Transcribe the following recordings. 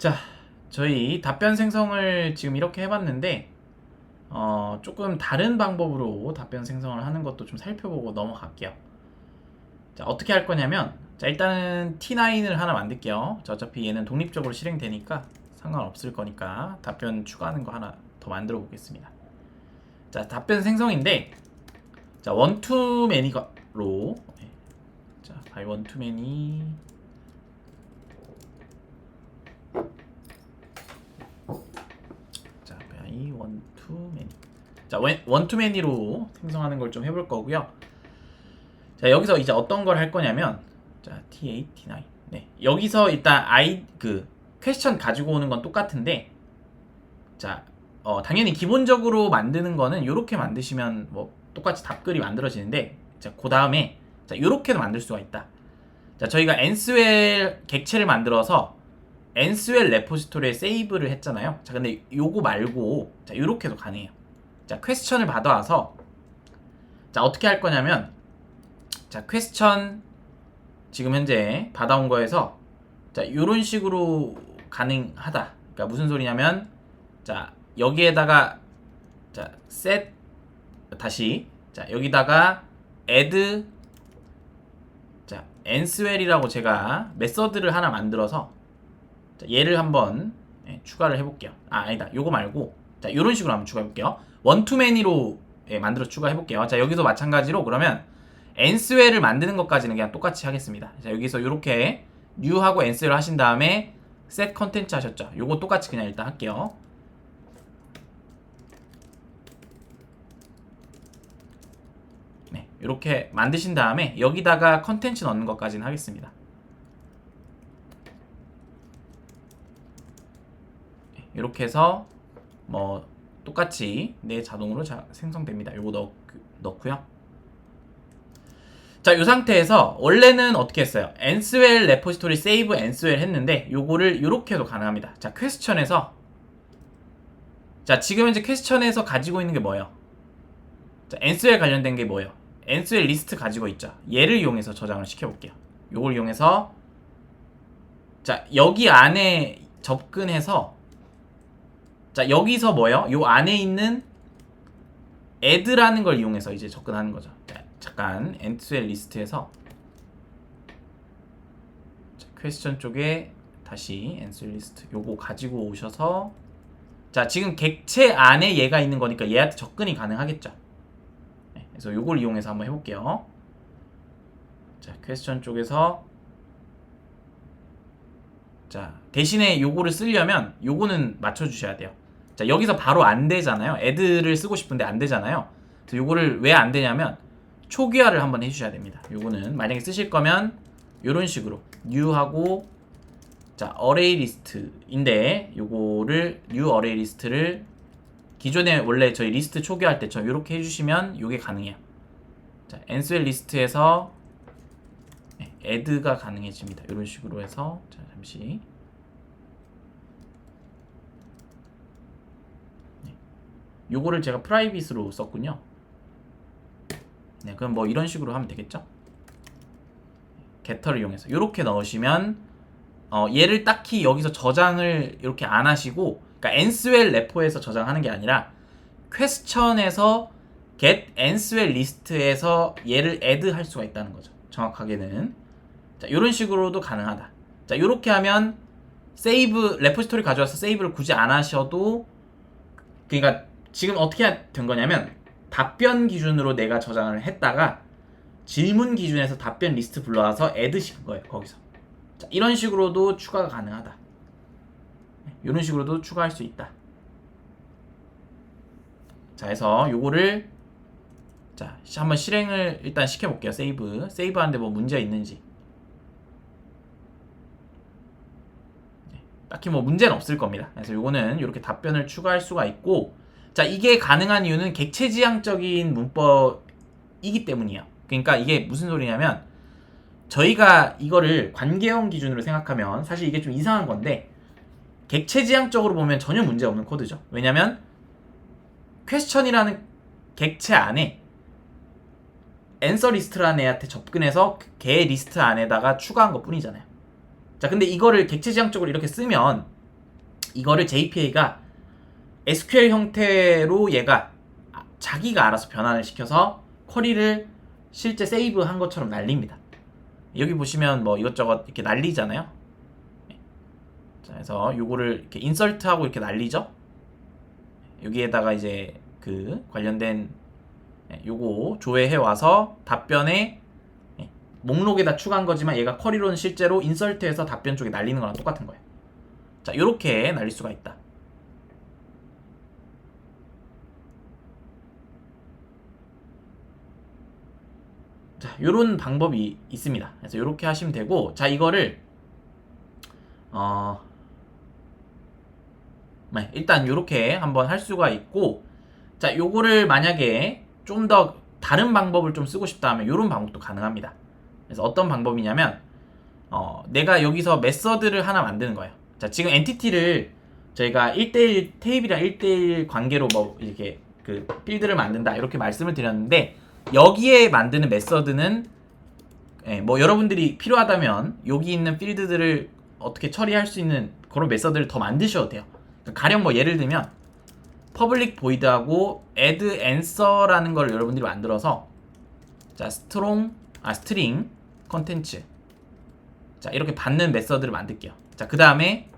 자, 저희 답변 생성을 지금 이렇게 해봤는데, 조금 다른 방법으로 답변 생성을 하는 것도 좀 살펴보고 넘어갈게요. 자, 어떻게 할 거냐면, 자, 일단은 T9을 하나 만들게요. 자, 어차피 얘는 독립적으로 실행되니까 상관없을 거니까 답변 추가하는 거 하나 더 만들어 보겠습니다. 자, 답변 생성인데, 자, 원투 매니로, 자, by 원투 매니, 자, by 원투 매니. 자, 원투매니로 생성하는 걸 좀 해볼 거고요. 자, 여기서 이제 어떤 걸 할 거냐면, 자, T8, T9. 네, 여기서 일단 퀘스천 가지고 오는 건 똑같은데, 자, 당연히 기본적으로 만드는 거는 이렇게 만드시면 뭐 똑같이 답글이 만들어지는데, 자, 그 다음에 자, 이렇게도 만들 수가 있다. 자, 저희가 enswell 객체를 만들어서 enswell 레포지토리에 세이브를 했잖아요. 자, 근데 요거 말고 자, 이렇게도 가능해요. 자, 퀘스천을 받아와서 자, 어떻게 할 거냐면, 자, 퀘스천 지금 현재 받아온 거에서 자, 요런 식으로 가능하다. 그러니까 무슨 소리냐면, 자, 여기에다가 자, set 다시 자, 여기다가 add 자, answell이라고 제가 메서드를 하나 만들어서 자, 얘를 한번 추가를 해볼게요. 아니다. 요거 말고 자, 요런 식으로 한번 추가해볼게요. 원투매니로 만들어 추가해볼게요. 자, 여기서 마찬가지로 그러면 answell을 만드는 것까지는 그냥 똑같이 하겠습니다. 자, 여기서 요렇게 new하고 answell 하신 다음에 set 컨텐츠 하셨죠. 요거 똑같이 그냥 일단 할게요. 네, 요렇게 만드신 다음에 여기다가 컨텐츠 넣는 것까지는 하겠습니다. 이렇게 해서 뭐 똑같이 자동으로 생성됩니다. 요거 넣고요. 자, 이 상태에서 원래는 어떻게 했어요? enswell 레포지토리 save enswell 했는데 요거를 이렇게도 가능합니다. 자, 퀘스천에서 자, 지금 현재 퀘스천에서 가지고 있는 게 뭐예요? 자, enswell 관련된 게 뭐예요? enswell 리스트 가지고 있죠. 얘를 이용해서 저장을 시켜볼게요. 요걸 이용해서 자, 여기 안에 접근해서 자, 여기서 뭐예요? 요 안에 있는 add라는 걸 이용해서 이제 접근하는 거죠. 자, 잠깐 enswell 리스트에서 퀘스천 쪽에 다시 enswell 리스트 요거 가지고 오셔서 자, 지금 객체 안에 얘가 있는 거니까 얘한테 접근이 가능하겠죠. 네, 그래서 요걸 이용해서 한번 해볼게요. 자, 퀘스천 쪽에서 자, 대신에 요거를 쓰려면 요거는 맞춰주셔야 돼요. 자, 여기서 바로 안 되잖아요. add를 쓰고 싶은데 안 되잖아요. 그래서 요거를 왜 안 되냐면 초기화를 한번 해주셔야 됩니다. 요거는 만약에 쓰실 거면 요런 식으로 new하고 자, array list인데 요거를 new array list를 기존에 원래 저희 리스트 초기화할 때처럼 요렇게 해주시면 요게 가능해요. 자, enswell 리스트에서 add가 가능해집니다. 이런 식으로 해서 자, 잠시 요거를 제가 프라이빗으로 썼군요. 네, 그럼 뭐 이런 식으로 하면 되겠죠? getter를 이용해서 이렇게 넣으시면 얘를 딱히 여기서 저장을 이렇게 안 하시고, 그러니까 enswell 레포에서 저장하는 게 아니라 퀘스천에서 get enswell 리스트에서 얘를 add 할 수가 있다는 거죠. 정확하게는 자, 이런 식으로도 가능하다. 자, 이렇게 하면 세이브 레포지토리 가져와서 세이브를 굳이 안 하셔도, 그러니까 지금 어떻게 된 거냐면 답변 기준으로 내가 저장을 했다가 질문 기준에서 답변 리스트 불러와서 add 시킨 거예요. 거기서 자, 이런 식으로도 추가가 가능하다. 이런 식으로도 추가할 수 있다. 자, 해서 요거를 자, 한번 실행을 일단 시켜볼게요. 세이브 하는데 뭐 문제가 있는지. 딱히 뭐 문제는 없을 겁니다. 그래서 요거는 이렇게 답변을 추가할 수가 있고, 자, 이게 가능한 이유는 객체지향적인 문법이기 때문이에요. 그러니까 이게 무슨 소리냐면 저희가 이거를 관계형 기준으로 생각하면 사실 이게 좀 이상한 건데 객체지향적으로 보면 전혀 문제 없는 코드죠. 왜냐면 퀘스천이라는 객체 안에 앤서 리스트라는 애한테 접근해서 걔 리스트 안에다가 추가한 것 뿐이잖아요. 자, 근데 이거를 객체지향적으로 이렇게 쓰면 이거를 JPA가 SQL 형태로 얘가 자기가 알아서 변환을 시켜서 쿼리를 실제 세이브한 것처럼 날립니다. 여기 보시면 뭐 이것저것 이렇게 날리잖아요. 자, 그래서 요거를 이렇게 인설트하고 이렇게 날리죠. 여기에다가 이제 그 관련된 요거 조회해 와서 답변에 목록에다 추가한 거지만 얘가 쿼리로는 실제로 인설트해서 답변 쪽에 날리는 거랑 똑같은 거예요. 자, 요렇게 날릴 수가 있다. 자, 요런 방법이 있습니다. 그래서 요렇게 하시면 되고, 자, 이거를 일단 요렇게 한번 할 수가 있고, 자, 요거를 만약에 좀 더 다른 방법을 좀 쓰고 싶다 하면 요런 방법도 가능합니다. 그래서 어떤 방법이냐면 내가 여기서 메서드를 하나 만드는 거예요. 자, 지금 엔티티를 저희가 1대1 테이블이랑 1대1 관계로 뭐 이렇게 그 필드를 만든다 이렇게 말씀을 드렸는데, 여기에 만드는 메서드는 뭐 여러분들이 필요하다면 여기 있는 필드들을 어떻게 처리할 수 있는 그런 메서드를 더 만드셔도 돼요. 그러니까 가령 뭐 예를 들면 public void하고 add answer라는 걸 여러분들이 만들어서, 자, string 컨텐츠, 자, 이렇게 받는 메서드를 만들게요. 자, 그 다음에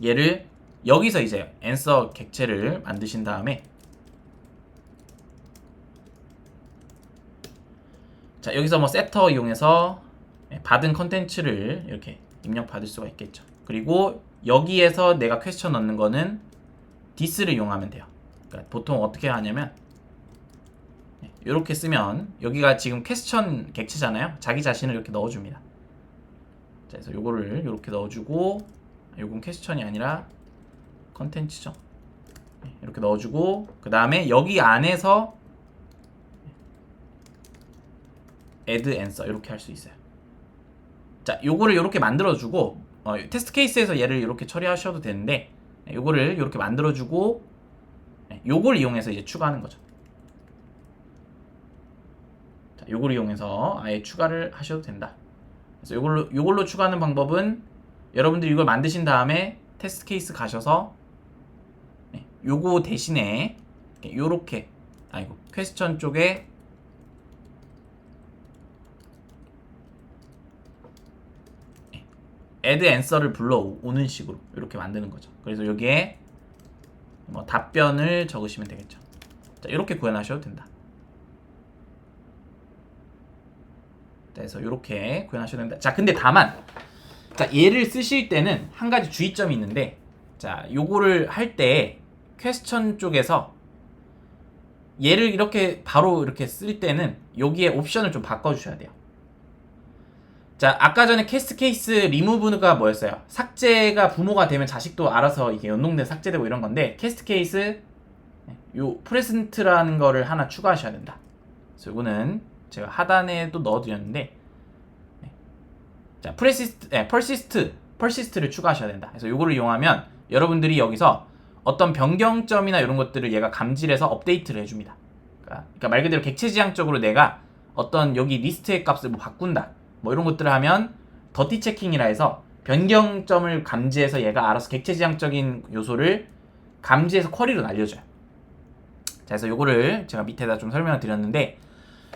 얘를 여기서 이제 answer 객체를 만드신 다음에, 자, 여기서 뭐 세터 이용해서 받은 컨텐츠를 이렇게 입력 받을 수가 있겠죠. 그리고 여기에서 내가 퀘스천 넣는 거는 this를 이용하면 돼요. 그러니까 보통 어떻게 하냐면 이렇게 쓰면 여기가 지금 퀘스천 객체잖아요. 자기 자신을 이렇게 넣어줍니다. 자, 그래서 요거를 이렇게 넣어주고, 요건 퀘스천이 아니라 컨텐츠죠. 이렇게 넣어주고, 그 다음에 여기 안에서 add answer 이렇게 할 수 있어요. 자, 요거를 이렇게 만들어주고, 테스트 케이스에서 얘를 이렇게 처리하셔도 되는데, 요거를 이렇게 만들어주고, 요걸 이용해서 이제 추가하는 거죠. 자, 요걸 이용해서 아예 추가를 하셔도 된다. 그래서 요걸로 추가하는 방법은 여러분들이 이걸 만드신 다음에 테스트 케이스 가셔서 요거 대신에 요렇게 퀘스천 쪽에 add answer를 불러오는 식으로 이렇게 만드는 거죠. 그래서 여기에 뭐 답변을 적으시면 되겠죠. 자, 이렇게 구현하셔도 된다. 자, 그래서 이렇게 구현하셔도 된다. 자, 근데 다만, 자, 얘를 쓰실 때는 한 가지 주의점이 있는데, 자, 요거를 할 때 퀘스천 쪽에서 얘를 이렇게 바로 이렇게 쓸 때는 여기에 옵션을 좀 바꿔주셔야 돼요. 자, 아까 전에 캐스트 케이스 리무브가 뭐였어요? 삭제가 부모가 되면 자식도 알아서 이게 연동돼 삭제되고 이런 건데, 캐스트 케이스 요 프레젠트라는 거를 하나 추가하셔야 된다. 그래서 이거는 제가 하단에도 넣어드렸는데, 자, persist를 추가하셔야 된다. 그래서 요거를 이용하면 여러분들이 여기서 어떤 변경점이나 이런 것들을 얘가 감지해서 업데이트를 해줍니다. 그러니까 말 그대로 객체지향적으로 내가 어떤 여기 리스트의 값을 뭐 바꾼다, 뭐 이런 것들을 하면 더티 체킹이라 해서 변경점을 감지해서 얘가 알아서 객체지향적인 요소를 감지해서 쿼리로 날려줘요. 자, 그래서 요거를 제가 밑에다 좀 설명을 드렸는데,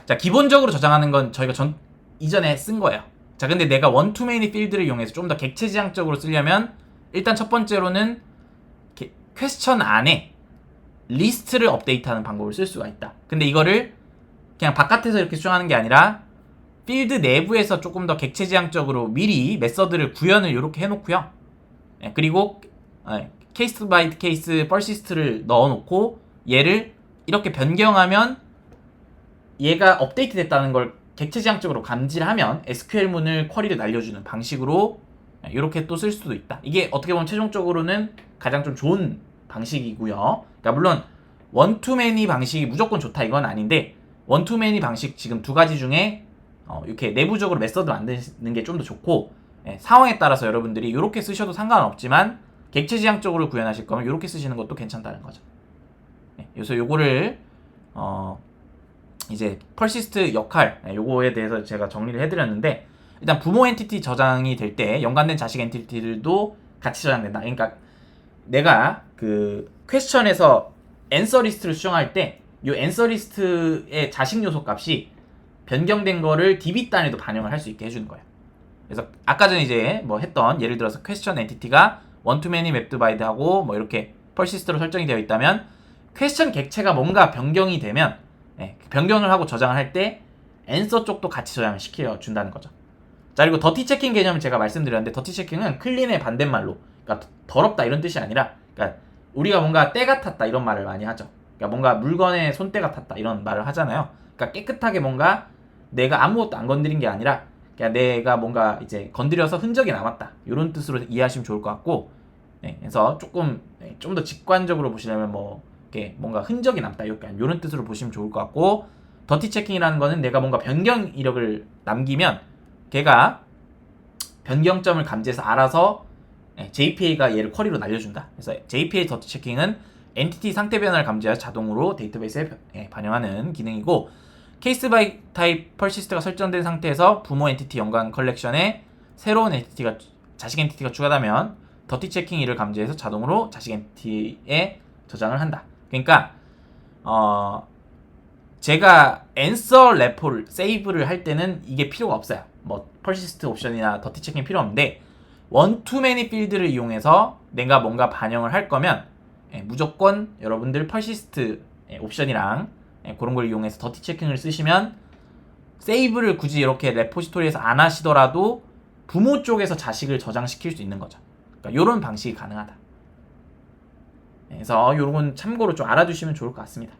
자, 기본적으로 저장하는 건 저희가 이전에 쓴 거예요. 자, 근데 내가 원투메니 필드를 이용해서 좀 더 객체지향적으로 쓰려면 일단 첫 번째로는 퀘스천 안에 리스트를 업데이트하는 방법을 쓸 수가 있다. 근데 이거를 그냥 바깥에서 이렇게 수정하는 게 아니라 필드 내부에서 조금 더 객체지향적으로 미리 메서드를 구현을 이렇게 해놓고요. 그리고 케이스 바이 케이스 persist를 넣어놓고 얘를 이렇게 변경하면 얘가 업데이트 됐다는 걸 객체지향적으로 감지를 하면 SQL문을 쿼리를 날려주는 방식으로 이렇게 또 쓸 수도 있다. 이게 어떻게 보면 최종적으로는 가장 좀 좋은 방식이고요. 그러니까 물론 원투매니 방식이 무조건 좋다 이건 아닌데, 원투매니 방식 지금 두 가지 중에 이렇게 내부적으로 메서드 만드는 게 좀 더 좋고, 상황에 따라서 여러분들이 이렇게 쓰셔도 상관없지만 객체지향적으로 구현하실 거면 이렇게 쓰시는 것도 괜찮다는 거죠. 그래서 요거를 이제 persist 역할, 요거에 대해서 제가 정리를 해드렸는데, 일단 부모 엔티티 저장이 될 때 연관된 자식 엔티티들도 같이 저장된다. 그러니까 내가 그 퀘스천에서 앤서 리스트를 수정할 때 이 앤서 리스트의 자식 요소 값이 변경된 거를 DB 단에도 반영을 할 수 있게 해주는 거예요. 그래서 아까 전에 이제 뭐 했던 예를 들어서 퀘스천 엔티티가 원투매니 맵 디바이드 하고 뭐 이렇게 퍼시스트로 설정이 되어 있다면 퀘스천 객체가 뭔가 변경이 되면 변경을 하고 저장을 할 때 앤서 쪽도 같이 저장을 시켜 준다는 거죠. 자, 그리고 더티 체킹 개념을 제가 말씀드렸는데 더티 체킹은 클린의 반대말로 그러니까 더럽다 이런 뜻이 아니라 그러니까 우리가 뭔가 때가 탔다 이런 말을 많이 하죠. 그러니까 뭔가 물건에 손때가 탔다 이런 말을 하잖아요. 그러니까 깨끗하게 뭔가 내가 아무것도 안 건드린 게 아니라 그냥 내가 뭔가 이제 건드려서 흔적이 남았다 이런 뜻으로 이해하시면 좋을 것 같고 그래서 조금 좀 더 직관적으로 보시려면 뭐 이렇게 뭔가 흔적이 남다 이런 뜻으로 보시면 좋을 것 같고 더티 체킹이라는 거는 내가 뭔가 변경 이력을 남기면 걔가 변경점을 감지해서 알아서 JPA가 얘를 쿼리로 날려준다. 그래서 JPA 더티 체킹은 엔티티 상태 변화를 감지해서 자동으로 데이터베이스에 반영하는 기능이고 케이스 바이 타입 퍼시스트가 설정된 상태에서 부모 엔티티 연관 컬렉션에 새로운 엔티티가 자식 엔티티가 추가되면 더티 체킹 이를 감지해서 자동으로 자식 엔티티에 저장을 한다. 그러니까 제가 앤서 레포를 세이브를 할 때는 이게 필요가 없어요. 뭐 퍼시스트 옵션이나 더티 체킹 필요 없는데 원투매니 필드를 이용해서 내가 뭔가 반영을 할 거면 무조건 여러분들 퍼시스트 옵션이랑 그런 걸 이용해서 더티 체킹을 쓰시면 세이브를 굳이 이렇게 레포지토리에서 안 하시더라도 부모 쪽에서 자식을 저장시킬 수 있는 거죠. 그러니까 이런 방식이 가능하다. 그래서 이런 건 참고로 좀 알아두시면 좋을 것 같습니다.